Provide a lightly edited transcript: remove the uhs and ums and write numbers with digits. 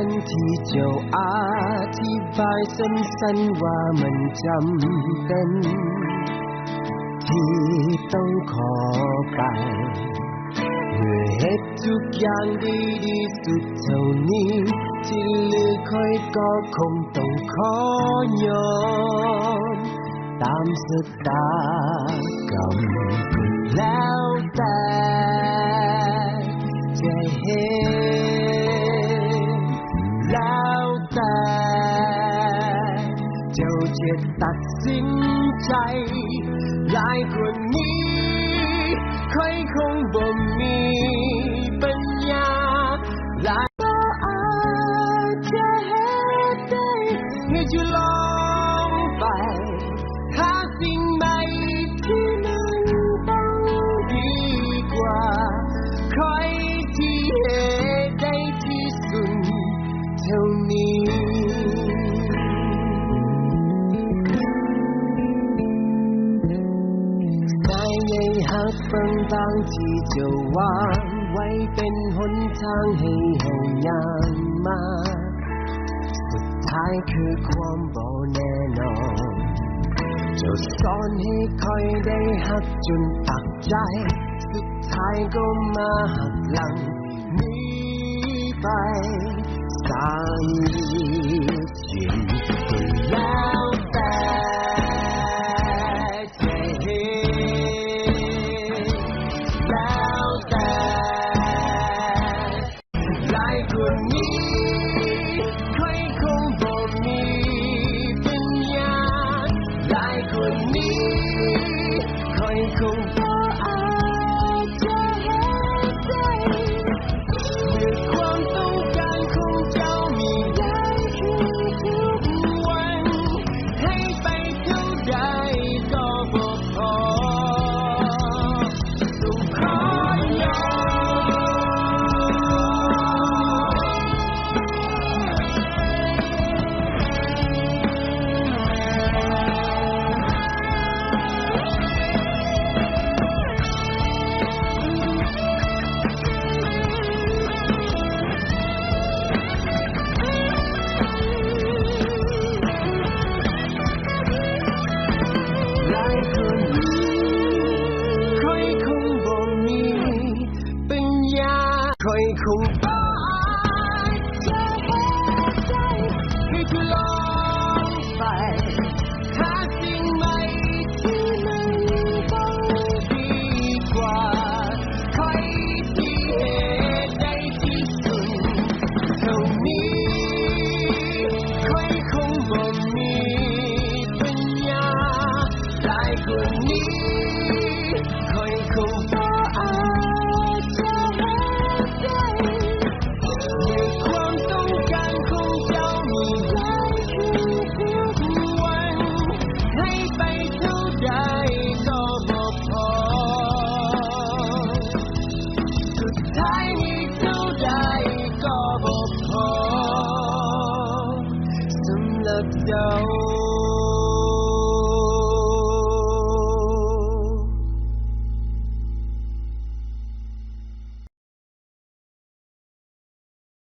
นที่เจ้าอธิบายสั้นๆว่ามันจำเป็นที่ต้องขอไปเมื่อเหตุทุกอย่างดีสุดเท่านี้ที่เหลือค่อยก็คงต้องขอยอมตามสตากรรมแล้วแต่จะเห็นแล้วแต่เจ้าจะตัดสินใจหลายคนนี้ค่อยคงบ่มีปัญญาหลายก็อาจจะเห็นได้ให้จะลองไปหาสิ่งใหม่ที่มันต้องดีกว่าใครที่เหตุได้ที่สุดเท่านี้หักฟังบางที่จะวางไว้เป็นหนทางให้เฮาย่างมาสุดท้ายคือความบ่แน่นอนเจ้าสอนให้คอยได้หักจนตักใจสุดท้ายก็มาหักหลังหนีไปสร้างชีวิตก็แล้วแต่คงบ่อาจจะเห็นได้เมื่อความต้องการของเจ้ามีได้ขึ้นทุกวันให้ไปเท่าใดก็บ่พอต้องขอยอมคอยคงบ่อาจจะเห็นได้ให้ทดลองไปหาสิ่งใหม่ที่มันต้องดีกว่าใครที่เหตุได้ที่สุดเท่านี้คอยคงบ่มีปัญญาหลายคนนี้